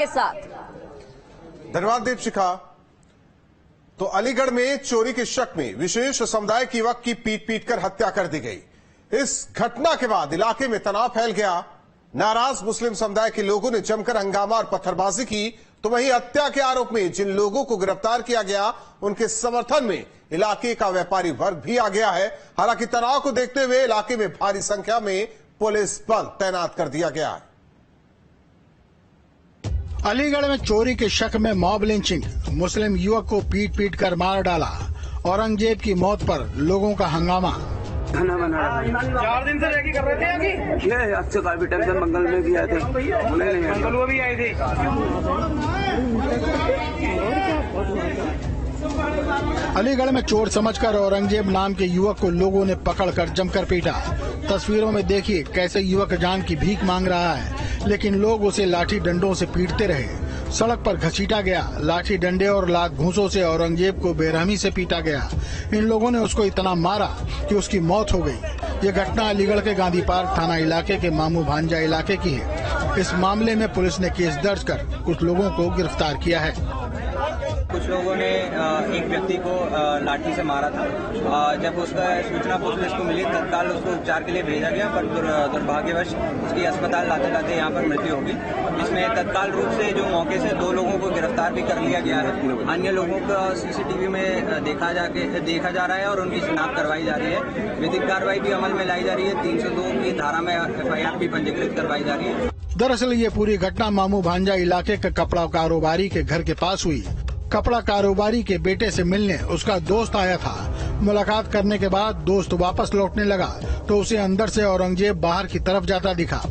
के साथ। धन्यवाद दीपशिखा। तो अलीगढ़ में चोरी के शक में विशेष समुदाय के युवक की पीट कर हत्या कर दी गई। इस घटना के बाद इलाके में तनाव फैल गया। नाराज मुस्लिम समुदाय के लोगों ने जमकर हंगामा और पत्थरबाजी की, तो वहीं हत्या के आरोप में जिन लोगों को गिरफ्तार किया गया उनके समर्थन में इलाके का व्यापारी वर्ग भी आ गया है। हालांकि तनाव को देखते हुए इलाके में भारी संख्या में पुलिस बल तैनात कर दिया गया है। अलीगढ़ में चोरी के शक में मॉब लिंचिंग, मुस्लिम युवक को पीट कर मार डाला। औरंगजेब की मौत पर लोगों का हंगामा। खाना बना 4 दिन से रेकी कर रहे थे अभी। ये अच्छे काफी टाइम से मंगल में भी आए थे, मंगल भी आए थे। अलीगढ़ में चोर समझकर औरंगजेब नाम के युवक को लोगों ने पकड़कर जमकर पीटा। तस्वीरों में देखिए कैसे युवक जान की भीख मांग रहा है, लेकिन लोग उसे लाठी डंडों से पीटते रहे। सड़क पर घसीटा गया। लाठी डंडे और लात घूंसों से औरंगजेब को बेरहमी से पीटा गया। इन लोगों ने उसको इतना मारा कि उसकी मौत हो गई। ये घटना अलीगढ़ के गांधी पार्क थाना इलाके के मामू भांजा इलाके की है। इस मामले में पुलिस ने केस दर्ज कर कुछ लोगों को गिरफ्तार किया है। कुछ लोगों ने एक व्यक्ति को लाठी से मारा था। जब उसका सूचना पुलिस को मिली, तत्काल उसको उपचार के लिए भेजा गया, पर दुर्भाग्यवश उसकी अस्पताल लाते लाते यहाँ पर मृत्यु होगी। इसमें तत्काल रूप से जो मौके से 2 लोगों को गिरफ्तार भी कर लिया गया है। अन्य लोगों का सीसीटीवी में देखा जा रहा है और उनकी शिनाख्त करवाई जा रही है। विधिक कार्रवाई भी अमल में लाई जा रही है। 302 की धारा में FIR भी पंजीकृत करवाई जा रही है। दरअसल ये पूरी घटना मामू भांजा इलाके के कपड़ा कारोबारी के घर के पास हुई। कपड़ा कारोबारी के बेटे से मिलने उसका दोस्त आया था। मुलाकात करने के बाद दोस्त वापस लौटने लगा तो उसे अंदर से औरंगजेब बाहर की तरफ जाता दिखा।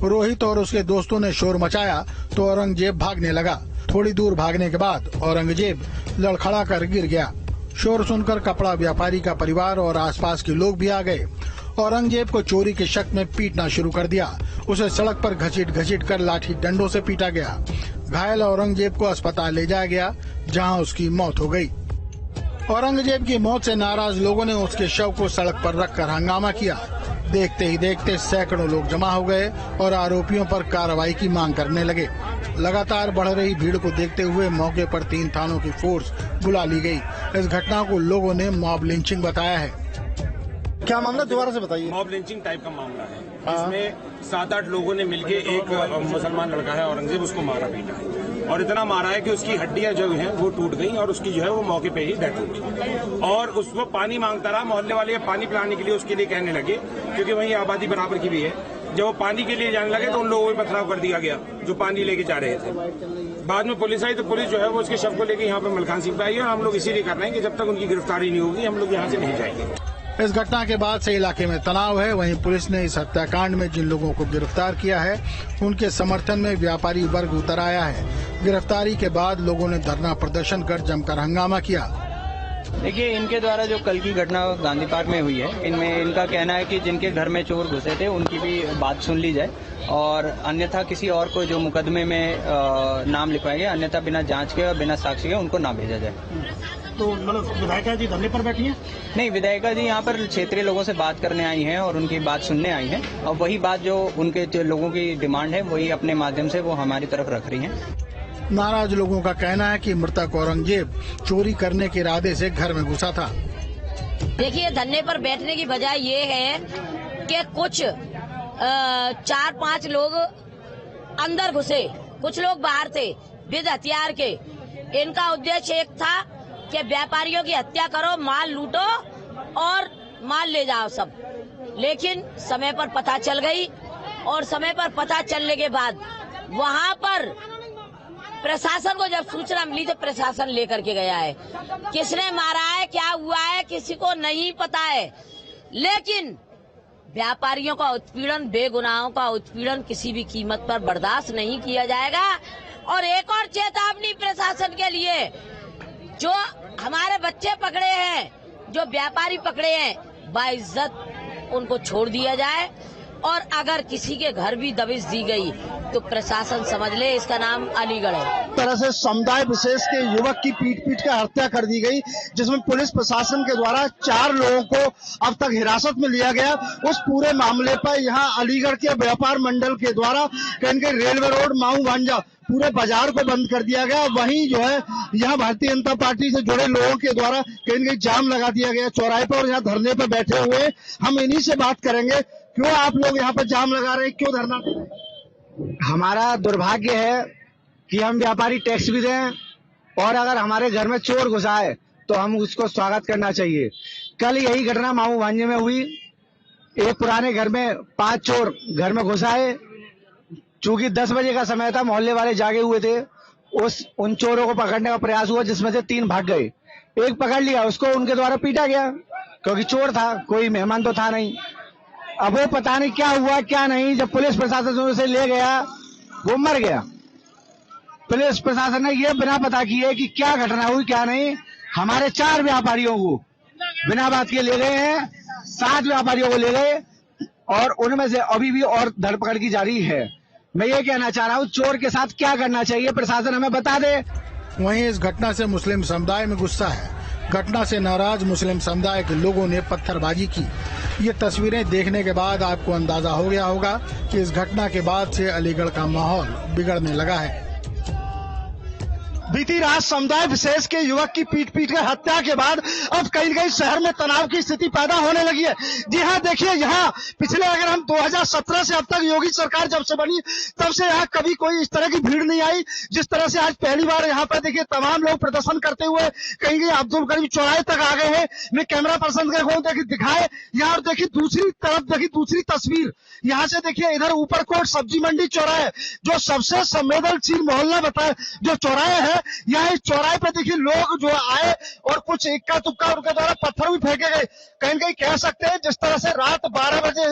रोहित और उसके दोस्तों ने शोर मचाया तो औरंगजेब भागने लगा। थोड़ी दूर भागने के बाद औरंगजेब लड़खड़ा कर गिर गया। शोर सुनकर कपड़ा व्यापारी का परिवार और आसपास के लोग भी आ गए। औरंगजेब को चोरी के शक में पीटना शुरू कर दिया। उसे सड़क पर घसीट कर लाठी डंडों से पीटा गया। घायल औरंगजेब को अस्पताल ले जाया गया, जहां उसकी मौत हो गई। औरंगजेब की मौत से नाराज लोगों ने उसके शव को सड़क पर रखकर हंगामा किया। देखते ही देखते सैकड़ों लोग जमा हो गए और आरोपियों पर कार्रवाई की मांग करने लगे। लगातार बढ़ रही भीड़ को देखते हुए मौके पर 3 थानों की फोर्स बुला ली गई। इस घटना को लोगों ने मॉब लिंचिंग बताया है। क्या मामला, दोबारा से बताइए। मॉब लिंचिंग टाइप का मामला है। इसमें 7-8 लोगों ने मिलके एक मुसलमान लड़का है औरंगजेब, उसको मारा पीटा और इतना मारा है कि उसकी हड्डियां जो हैं वो टूट गई और उसकी जो है वो मौके पे ही डेथ हो गई। और उसको पानी मांगता रहा। मोहल्ले वाले पानी पिलाने के लिए उसके लिए कहने लगे, क्योंकि वहीं आबादी बराबर की भी है। जब वो पानी के लिए जाने लगे तो उन लोगों को पथराव कर दिया गया जो पानी लेके जा रहे थे। बाद में पुलिस आई तो पुलिस जो है वो उसके शव को लेके यहाँ पे मलखान सिंह पे आई है। हम लोग इसीलिए कर रहे हैं कि जब तक उनकी गिरफ्तारी नहीं होगी हम लोग यहाँ से नहीं जाएंगे। इस घटना के बाद से इलाके में तनाव है। वहीं पुलिस ने इस हत्याकांड में जिन लोगों को गिरफ्तार किया है उनके समर्थन में व्यापारी वर्ग उतर आया है। गिरफ्तारी के बाद लोगों ने धरना प्रदर्शन कर जमकर हंगामा किया। देखिए, इनके द्वारा जो कल की घटना गांधी पार्क में हुई है, इनमें इनका कहना है कि जिनके घर में चोर घुसे थे उनकी भी बात सुन ली जाए और अन्यथा किसी और को जो मुकदमे में नाम लिखवाएंगे, अन्यथा बिना जांच के और बिना साक्षी के उनको ना भेजा जाए। तो मतलब विधायिका जी धरने पर बैठी हैं? नहीं, विधायिका जी यहाँ पर क्षेत्रीय लोगों से बात करने आई हैं और उनकी बात सुनने आई हैं और वही बात जो उनके जो लोगों की डिमांड है वही अपने माध्यम से वो हमारी तरफ रख रही हैं। नाराज लोगों का कहना है कि मृतक औरंगजेब चोरी करने के इरादे से घर में घुसा था। देखिए, धरने पर बैठने की वजह ये है कि कुछ 4-5 लोग अंदर घुसे, कुछ लोग बाहर थे विद हथियार के। इनका उद्देश्य एक था कि व्यापारियों की हत्या करो, माल लूटो और माल ले जाओ सब। लेकिन समय पर पता चल गई और समय पर पता चलने के बाद वहाँ पर प्रशासन को जब सूचना मिली तो प्रशासन लेकर के गया है। किसने मारा है, क्या हुआ है, किसी को नहीं पता है। लेकिन व्यापारियों का उत्पीड़न, बेगुनाहों का उत्पीड़न किसी भी कीमत पर बर्दाश्त नहीं किया जाएगा। और एक और चेतावनी प्रशासन के लिए, जो हमारे बच्चे पकड़े हैं, जो व्यापारी पकड़े हैं, बाइज्जत उनको छोड़ दिया जाए। और अगर किसी के घर भी दबिश दी गई तो प्रशासन समझ ले इसका नाम अलीगढ़ है। तरह से समुदाय विशेष के युवक की पीट कर हत्या कर दी गई, जिसमें पुलिस प्रशासन के द्वारा 4 लोगों को अब तक हिरासत में लिया गया। उस पूरे मामले पर यहाँ अलीगढ़ के व्यापार मंडल के द्वारा कहीं रेलवे रोड माऊ भांजा पूरे बाजार को बंद कर दिया गया। वहीं जो है यहाँ भारतीय जनता पार्टी से जुड़े लोगों के द्वारा कहीं जाम लगा दिया गया चौराहे पर, और यहाँ धरने पर बैठे हुए। हम इन्हीं से बात करेंगे, क्यों आप लोग यहाँ पर जाम लगा रहे हैं, क्यों धरना दे रहे हैं? हमारा दुर्भाग्य है कि हम व्यापारी टैक्स भी दें, और अगर हमारे घर में चोर घुसाए तो हम उसको स्वागत करना चाहिए। कल यही घटना माऊ भांजे में हुई। एक पुराने घर में 5 चोर घर में घुसाए। चूंकि 10 बजे का समय था, मोहल्ले वाले जागे हुए थे। उन चोरों को पकड़ने का प्रयास हुआ, जिसमें से 3 भाग गए। एक पकड़ लिया, उसको उनके द्वारा पीटा गया क्योंकि चोर था, कोई मेहमान तो था नहीं। अब वो पता नहीं क्या हुआ क्या नहीं, जब पुलिस प्रशासन उसे ले गया वो मर गया। पुलिस प्रशासन ने ये बिना पता किए कि क्या घटना हुई क्या नहीं, हमारे 4 व्यापारियों को बिना बात के ले गए हैं। 7 व्यापारियों को ले गए, और उनमें से अभी भी और धरपकड़ की जारी है। मैं ये कहना चाह रहा हूँ, चोर के साथ क्या करना चाहिए प्रशासन हमें बता दे। वहीं इस घटना से मुस्लिम समुदाय में गुस्सा है। घटना से नाराज मुस्लिम समुदाय के लोगों ने पत्थरबाजी की। ये तस्वीरें देखने के बाद आपको अंदाजा हो गया होगा कि इस घटना के बाद से अलीगढ़ का माहौल बिगड़ने लगा है। बीती रात समुदाय विशेष के युवक की पीट कर हत्या के बाद अब कहीं शहर में तनाव की स्थिति पैदा होने लगी है। जी हाँ, देखिए यहाँ पिछले अगर हम 2017 से अब तक योगी सरकार जब से बनी तब से यहाँ कभी कोई इस तरह की भीड़ नहीं आई जिस तरह से आज पहली बार यहाँ पर देखिए तमाम लोग प्रदर्शन करते हुए कहीं अब्दुल करीम चौराहे तक आ गए हैं। मैं कैमरा पर्सन को दिखाए यहाँ, और देखिए दूसरी तरफ देखिए दूसरी तस्वीर यहाँ से देखिए, इधर ऊपरकोट सब्जी मंडी चौराहे जो सबसे संवेदनशील मोहल्ला बताए जो चौराहे है, यहाँ इस चौराहे पर देखिए लोग जो आए और कुछ इक्का तुक्का उनके द्वारा पत्थर भी फेंके गए। कहीं कह सकते हैं जिस तरह से रात 12 बजे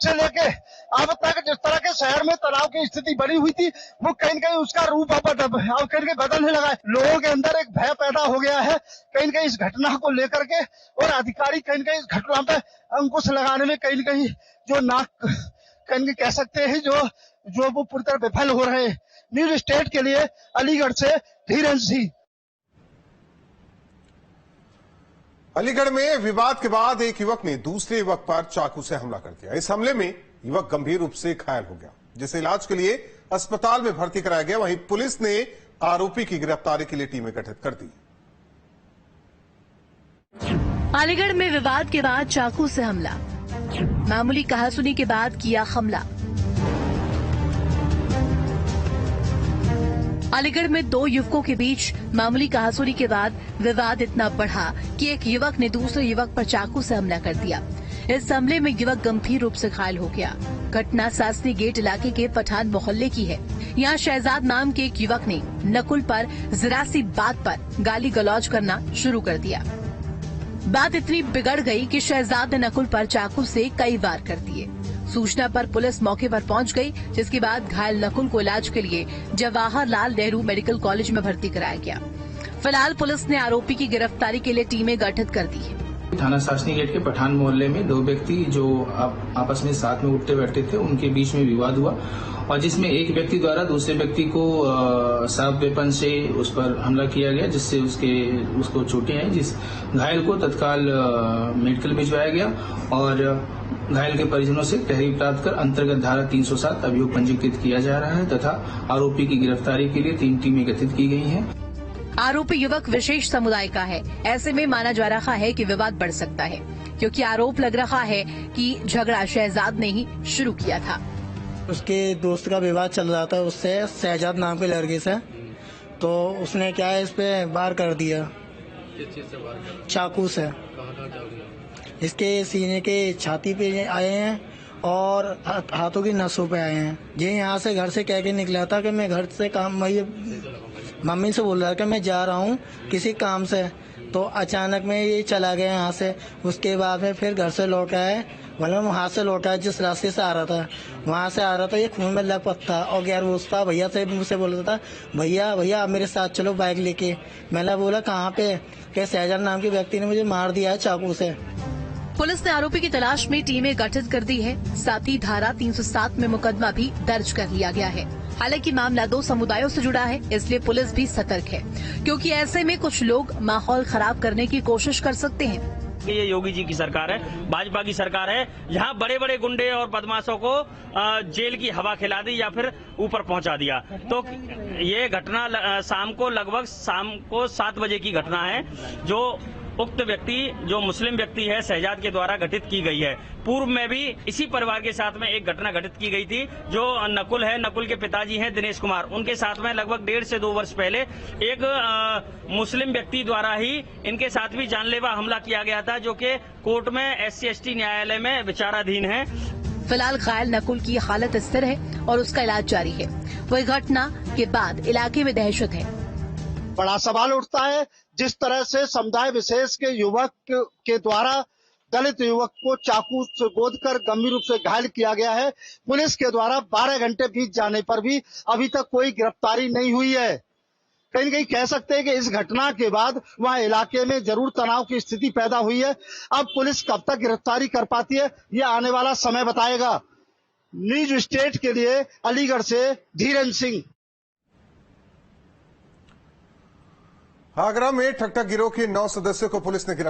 से लेके अब तक जिस तरह के शहर में तनाव की स्थिति बनी हुई थी, वो कहीं उसका रूप अब कहीं बदलने लगा है। लोगों के अंदर एक भय पैदा हो गया है कहीं इस घटना को लेकर के, और अधिकारी कहीं इस घटना पे अंकुश लगाने में कहीं जो नाक कहीं कह सकते हैं जो वो पूरी तरह विफल हो रहे हैं। न्यूज स्टेट के लिए अलीगढ़ से धीरेन्द्र सिंह। अलीगढ़ में विवाद के बाद एक युवक ने दूसरे युवक पर चाकू से हमला कर दिया। इस हमले में युवक गंभीर रूप से घायल हो गया, जिसे इलाज के लिए अस्पताल में भर्ती कराया गया। वहीं पुलिस ने आरोपी की गिरफ्तारी के लिए टीमें गठित कर दी। अलीगढ़ में विवाद के बाद चाकू से हमला, मामूली कहासुनी के बाद किया हमला। अलीगढ़ में 2 युवकों के बीच मामूली कहासुनी के बाद विवाद इतना बढ़ा कि एक युवक ने दूसरे युवक पर चाकू से हमला कर दिया। इस हमले में युवक गंभीर रूप से घायल हो गया। घटना सासनी गेट इलाके के पठान मोहल्ले की है। यहाँ शहजाद नाम के एक युवक ने नकुल पर जरा सी बात पर गाली गलौज करना शुरू कर दिया। बात इतनी बिगड़ गई कि शहजाद ने नकुल पर चाकू से कई वार कर दिए। सूचना पर पुलिस मौके पर पहुंच गई, जिसके बाद घायल नकुल को इलाज के लिए जवाहरलाल नेहरू मेडिकल कॉलेज में भर्ती कराया गया। फिलहाल पुलिस ने आरोपी की गिरफ्तारी के लिए टीमें गठित कर दी है। थाना सासनी गेट के पठान मोहल्ले में 2 व्यक्ति जो आपस में साथ में उठते बैठते थे, उनके बीच में विवाद हुआ, और जिसमें एक व्यक्ति द्वारा दूसरे व्यक्ति को शार्प वेपन से उस पर हमला किया गया, जिससे उसको चोटें आई। जिस घायल को तत्काल मेडिकल भिजवाया गया और घायल के परिजनों से तहरीर प्राप्त कर अंतर्गत धारा 307 अभियोग पंजीकृत किया जा रहा है तथा आरोपी की गिरफ्तारी के लिए 3 टीमें गठित की गई हैं। आरोपी युवक विशेष समुदाय का है। ऐसे में माना जा रहा है कि विवाद बढ़ सकता है, क्योंकि आरोप लग रहा है कि झगड़ा शहजाद ने ही शुरू किया था। उसके दोस्त का विवाद चल रहा था उससे, शहजाद नाम के लड़के से, तो उसने क्या है इस पे वार कर दिया चाकू से। इसके सीने के छाती पे आए हैं और हाथों की नसों पे आए हैं। ये यहाँ से घर से कह के निकला था कि मैं घर से काम, मम्मी से बोल रहा कि मैं जा रहा हूँ किसी काम से, तो अचानक में ये चला गया यहाँ से। उसके बाद में फिर घर से लौट आए, मतलब वहाँ से लौटा जिस रास्ते से आ रहा था, वहाँ से आ रहा था, ये खून में लपट था और गैर वो था। भैया से मुझसे बोल रहा था, भैया आप मेरे साथ चलो बाइक लेके। मैंने बोला कहाँ पे, क्या शहजाद नाम के व्यक्ति ने मुझे मार दिया है चाकू से। पुलिस ने आरोपी की तलाश में टीमें गठित कर दी है। साथ ही धारा 307 में मुकदमा भी दर्ज कर लिया गया है। हालांकि मामला 2 समुदायों से जुड़ा है, इसलिए पुलिस भी सतर्क है, क्योंकि ऐसे में कुछ लोग माहौल खराब करने की कोशिश कर सकते हैं। ये योगी जी की सरकार है, भाजपा की सरकार है, जहां बड़े बड़े गुंडे और बदमाशों को जेल की हवा खिला दी या फिर ऊपर पहुंचा दिया। तो ये घटना शाम को 7 बजे की घटना है, जो उक्त व्यक्ति जो मुस्लिम व्यक्ति है शहजाद के द्वारा घटित की गई है। पूर्व में भी इसी परिवार के साथ में एक घटना घटित की गई थी। जो नकुल है, नकुल के पिताजी हैं दिनेश कुमार, उनके साथ में लगभग 1.5 से 2 वर्ष पहले एक मुस्लिम व्यक्ति द्वारा ही इनके साथ भी जानलेवा हमला किया गया था, जो कि कोर्ट में SC/ST न्यायालय में विचाराधीन है। फिलहाल घायल नकुल की हालत स्थिर है और उसका इलाज जारी है। वही घटना के बाद इलाके में दहशत है। बड़ा सवाल उठता है, जिस तरह से समुदाय विशेष के युवक के द्वारा दलित युवक को चाकू से गोदकर गंभीर रूप से घायल किया गया है। पुलिस के द्वारा 12 घंटे बीत जाने पर भी अभी तक कोई गिरफ्तारी नहीं हुई है। कहीं न कहीं कह सकते हैं कि इस घटना के बाद वहाँ इलाके में जरूर तनाव की स्थिति पैदा हुई है। अब पुलिस कब तक गिरफ्तारी कर पाती है, ये आने वाला समय बताएगा। न्यूज स्टेट के लिए अलीगढ़ से धीरेन्द्र सिंह। आगरा में ठगठग गिरोह के 9 सदस्यों को पुलिस ने गिरफ्तार